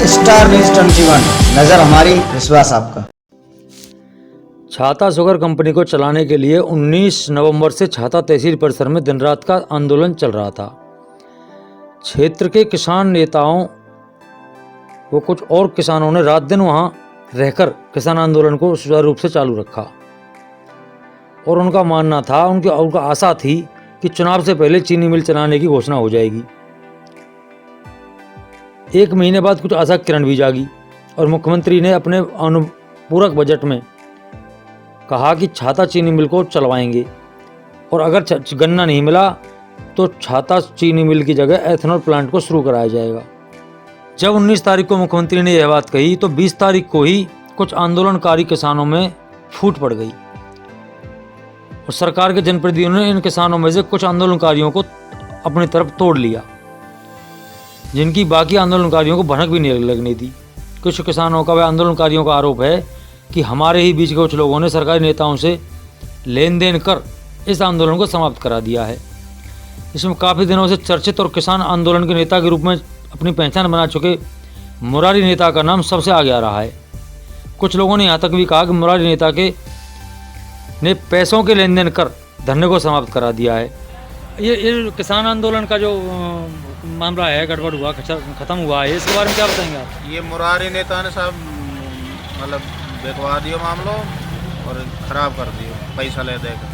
Star news 21, नजर हमारी, विश्वास आपका। छाता शुगर कंपनी को चलाने के लिए 19 नवंबर से छाता तहसील परिसर में दिन रात का आंदोलन चल रहा था। क्षेत्र के किसान नेताओं व कुछ और किसानों ने रात दिन वहां रहकर किसान आंदोलन को सुचारू रूप से चालू रखा और उनका मानना था, उनका आशा थी कि चुनाव से पहले चीनी मिल चलाने की घोषणा हो जाएगी। एक महीने बाद कुछ आशा किरण भी जागी और मुख्यमंत्री ने अपने अनुपूरक बजट में कहा कि छाता चीनी मिल को चलवाएंगे और अगर गन्ना नहीं मिला तो छाता चीनी मिल की जगह एथेनॉल प्लांट को शुरू कराया जाएगा। जब 19 तारीख को मुख्यमंत्री ने यह बात कही तो 20 तारीख को ही कुछ आंदोलनकारी किसानों में फूट पड़ गई और सरकार के जनप्रतिनिधियों ने इन किसानों में से कुछ आंदोलनकारियों को अपनी तरफ तोड़ लिया, जिनकी बाकी आंदोलनकारियों को भनक भी नहीं लगने दी। कुछ किसानों का व आंदोलनकारियों का आरोप है कि हमारे ही बीच के कुछ लोगों ने सरकारी नेताओं से लेन देन कर इस आंदोलन को समाप्त करा दिया है। इसमें काफ़ी दिनों से चर्चित और किसान आंदोलन के नेता के रूप में अपनी पहचान बना चुके मुरारी नेता का नाम सबसे आगे आ रहा है। कुछ लोगों ने यहाँ तक भी कहा कि मुरारी नेता ने पैसों के लेन देन कर धरने को समाप्त करा दिया है। ये किसान आंदोलन का जो मामला है, गड़बड़ हुआ, खत्म हुआ है, इसके बारे में क्या बताएंगे आप? ये मुरारी नेता ने साहब मतलब बेकवा दियो मामलो और ख़राब कर दियो पैसा ले देकर।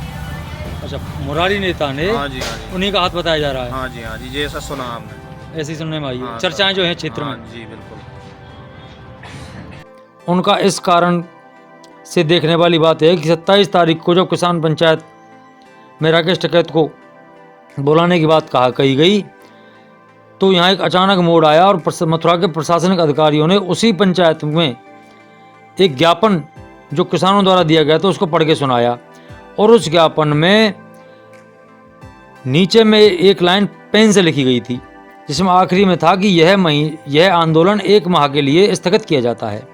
अच्छा, मुरारी नेता ने? हाँ जी, हाँ जी, उन्हीं का हाथ बताया जा रहा है। हाँ जी, जैसा सुना आपने, ऐसी सुनने में आई है। हाँ, चर्चाएं जो हैं क्षेत्र हाँ, में। जी बिल्कुल। उनका इस कारण से देखने वाली बात है कि 27 तारीख को जब किसान पंचायत में राकेश टिकैत को बुलाने की बात कही गई तो यहाँ एक अचानक मोड़ आया और मथुरा के प्रशासनिक अधिकारियों ने उसी पंचायत में एक ज्ञापन जो किसानों द्वारा दिया गया था उसको पढ़ के सुनाया और उस ज्ञापन में नीचे में एक लाइन पेन से लिखी गई थी जिसमें आखिरी में था कि यह आंदोलन 1 माह के लिए स्थगित किया जाता है,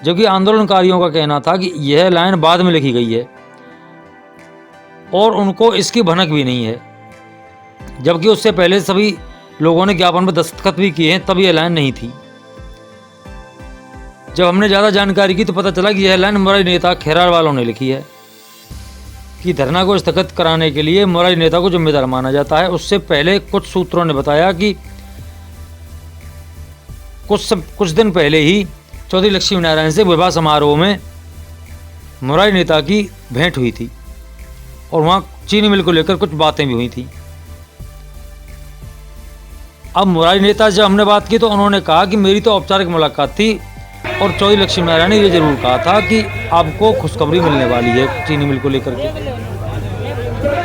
जबकि आंदोलनकारियों का कहना था कि यह लाइन बाद में लिखी गई है और उनको इसकी भनक भी नहीं है, जबकि उससे पहले सभी लोगों ने ज्ञापन पर दस्तखत भी किए हैं, तब यह लाइन नहीं थी। जब हमने ज़्यादा जानकारी की तो पता चला कि यह लाइन मुरारी नेता खेरार वालों ने लिखी है कि धरना को स्थगित कराने के लिए मुरारी नेता को जिम्मेदार माना जाता है। उससे पहले कुछ सूत्रों ने बताया कि कुछ दिन पहले ही चौधरी लक्ष्मी नारायण से विवाह समारोह में मुरारी नेता की भेंट हुई थी और वहाँ चीनी मिल को लेकर कुछ बातें भी हुई थी। अब मुरारी नेता से जब हमने बात की तो उन्होंने कहा कि मेरी तो औपचारिक मुलाकात थी और चौधरी लक्ष्मी नारायण ने ये जरूर कहा था कि आपको खुशखबरी मिलने वाली है चीनी मिल को लेकर के,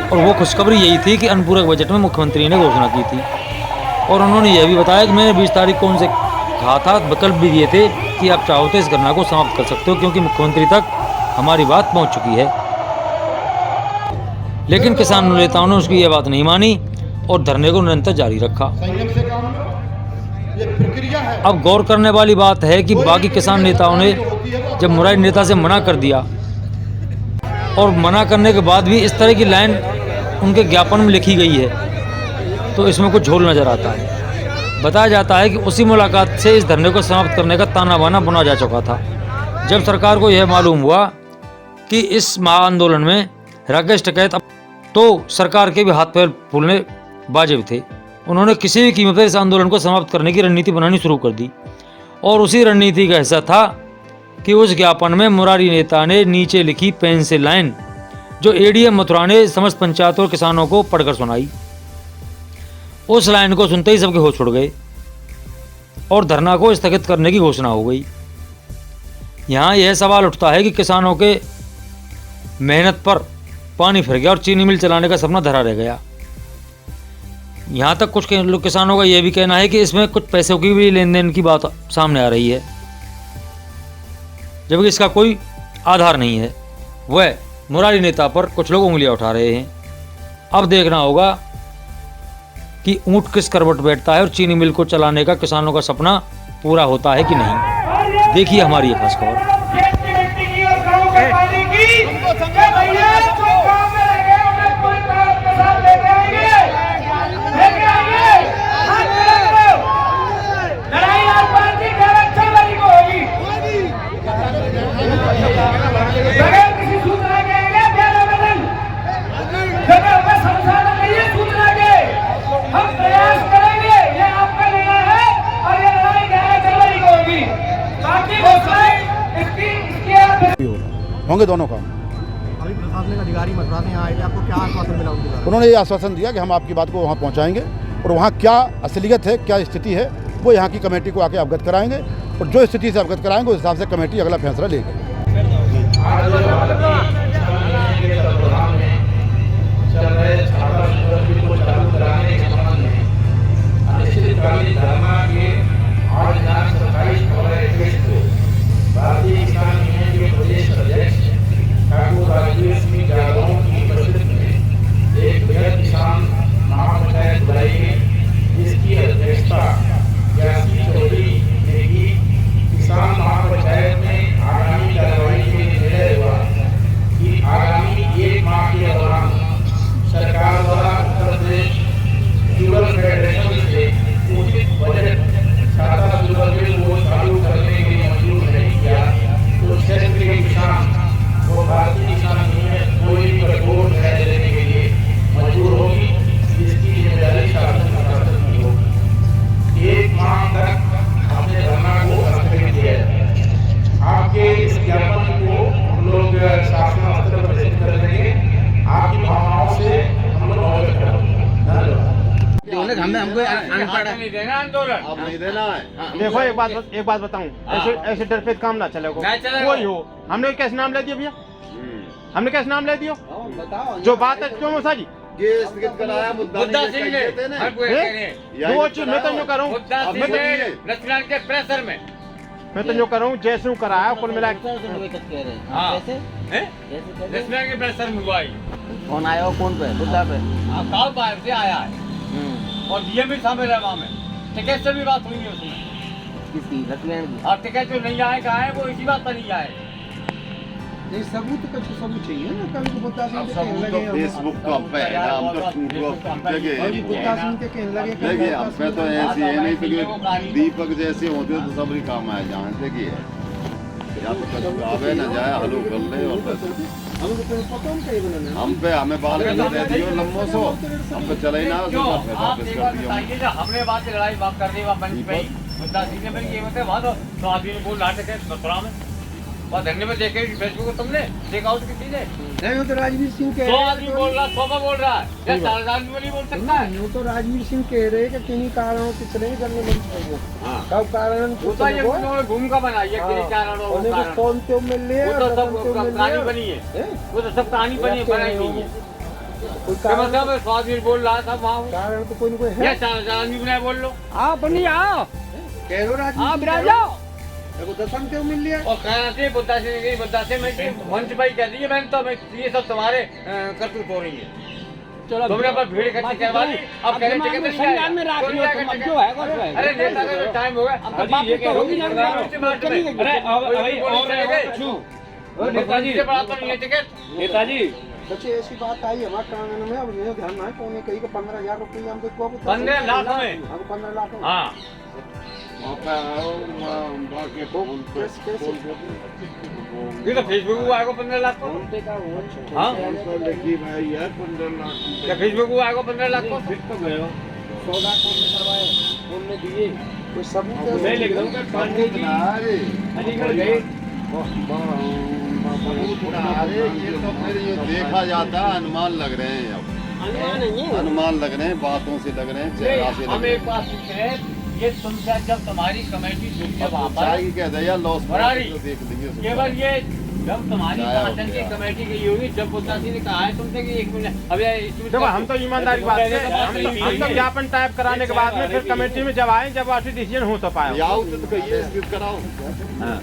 और वो खुशखबरी यही थी कि अनुपूरक बजट में मुख्यमंत्री ने घोषणा की थी और उन्होंने यह भी बताया कि मैंने 20 तारीख को उनसे कहा था, विकल्प भी दिए थे कि आप चाहो तो इस घटना को समाप्त कर सकते हो क्योंकि मुख्यमंत्री तक हमारी बात पहुँच चुकी है। लेकिन किसान नेताओं ने उसकी यह बात नहीं मानी और धरने को निरंतर जारी रखा। अब गौर करने वाली बात है कि बाकी किसान नेताओं ने जब मुरारी नेता से मना कर दिया और मना करने के बाद भी इस तरह की लाइन उनके ज्ञापन में लिखी गई है तो इसमें कुछ झोल नजर आता है। बताया जाता है कि उसी मुलाकात से इस धरने को समाप्त करने का ताना बाना बुना जा चुका था। जब सरकार को यह मालूम हुआ कि इस महाआंदोलन में राकेश टिकैत तो सरकार के भी हाथ पैर फूलने वाजिब थे। उन्होंने किसी भी कीमत पर इस आंदोलन को समाप्त करने की रणनीति बनानी शुरू कर दी और उसी रणनीति का हिस्सा था कि उस ज्ञापन में मुरारी नेता ने नीचे लिखी पेन से लाइन जो एडीएम मथुरा ने समस्त पंचायत और किसानों को पढ़कर सुनाई, उस लाइन को सुनते ही सबके होश उड़ गए और धरना को स्थगित करने की घोषणा हो गई। यहाँ यह सवाल उठता है कि किसानों के मेहनत पर पानी फिर गया और चीनी मिल चलाने का सपना धरा रह गया। यहाँ तक कुछ किसानों का यह भी कहना है कि इसमें कुछ पैसों की भी लेन देन की बात सामने आ रही है, जबकि इसका कोई आधार नहीं है। वह मुरारी नेता पर कुछ लोग उंगलियां उठा रहे हैं। अब देखना होगा कि ऊंट किस करवट बैठता है और चीनी मिल को चलाने का किसानों का सपना पूरा होता है कि नहीं। देखिए हमारी ये खास खबर। लड़ाई होंगे दोनों काम। अभी प्रशासनिक अधिकारी मथुरा से यहाँ आए थे, आपको क्या आश्वासन मिला उनके द्वारा? उन्होंने ये आश्वासन दिया कि हम आपकी बात को वहाँ पहुँचाएंगे और वहाँ क्या असलियत है, क्या स्थिति है, वो यहाँ की कमेटी को आके अवगत कराएंगे और जो स्थिति से अवगत कराएंगे उस हिसाब से कमेटी अगला फैसला लेगी। देखो एक बात बताऊं, ऐसे डर पे काम ना चलेगा, कोई हो। हमने कैसे नाम ले दिया भैया, हमने कैसे नाम ले दिया? जो बात है क्यों मौसा जी, बुद्धा सिंह ने दो चीज मैं तो जो करूँ, के प्रेशर में मैं तो जो करूँ जैसे हूँ कराया कुल मिला के। के प्रेशर में हुआ कौन आया हो, कौन पे, बुद्धा पे? काल बाहर से आया है और ये भी शामिल है वहाँ में। टिकट से भी बात हुई है उसमें, किसकी? लखनऊ की? और टिकट जो नहीं आए कहा है वो इसी बात पर नहीं आए। नहीं सबूत तो कुछ सबूत चाहिए ना, कल को बुद्धा सिंह फेसबुक का पे हम तो बुद्धा सिंह के कहने लगे देखिए हम पे तो ऐसी है नहीं तो कि दीपक जैसे होते तो सब काम आए जाए। देखिए या तो कुछ आवे ना जाए हलो कर ले और बस हम पे हमें बाल दे दियो लम्बो सो हम पे चले ही ना आप एक बात बताइए, जब हमने बात की लड़ाई बात कर दी वहाँ बंद पे बुद्धा सिंह ने मेरी कीमत है वहाँ तो आदमी बोल रहा थे मथुरा में और धरने में देखे फेसबुक को तुमने देखा हो तो किसी ने नहीं, तो राजवीर सिंह कह 100 आदमी बोल रहा, 100 का बोल रहा है, 4 आदमी नहीं बोल सकता है। वो तो राजवीर सिंह कह रहे कि किन्हीं कारणों से चले करने में कब कारण होता है उन्होंने भूमिका बनाई है किन्हीं कारणों के कारण। कौन क्यों मिल रही है, वो तो सब कहानी बनी है, वो तो सब कहानी बनी बनाई गई है। मतलब 100 आदमी बोल रहा था वहाँ कारण तो कोई न कोई है। 4 आदमी बनाए बोल लो आप बनी आओ कह लो राजवीर, आप बिराज जाओ दसम क्यों मिल लिया और कहना चाहिए बुद्धा से मैं मंच भाई कह दी है मैंने तो मैं ये सब तुम्हारे करतूत हो रही है। चलो तुमने पर भीड़ इकट्ठी करवा ली, अब कह रहे टिकट नहीं आएगा। अरे नेता का जो टाइम हो गया अब तो बात तो होगी ना। अरे नेताजी से बड़ा तो नहीं है टिकट। नेताजी बच्चे ऐसी बात आई हमारे कानून में, अब ये ध्यान ना है कौन कही 15,000 रुपये हम तो 15 लाख में, 15 लाख में। हाँ ये तो फेसबुक को आएगा 15 लाख को। हाँ क्या फेसबुक को आएगा 15 लाख को? 100 लाख कौन ने करवाए, कौन ने दिए, कोई सबूत मैं लिख दूंगा पांडे जी अलीगढ़ गए। ये तो फिर ये देखा जाता है, अनुमान लग रहे हैं, अब अनुमान लग रहे हैं, बातों से लग रहे हैं, चेहरा से हम लग रहे एक बात पूछ रहे हैं, ये तुमसे जब तुम्हारी कमेटी जुड़ी है वहाँ पर कहते हैं लॉस देख लीजिए केवल ये जब तुम्हारी संगठन की कमेटी गई होगी, जब बुद्धा सिंह ने कहा है तुमसे कि 1 मिनट अब देखो हम तो ईमानदारी बात है, हम तो ज्ञापन टाइप कराने के बाद में फिर कमेटी में जब आए जब वापसी डिसीजन हो तो पाए कराओ।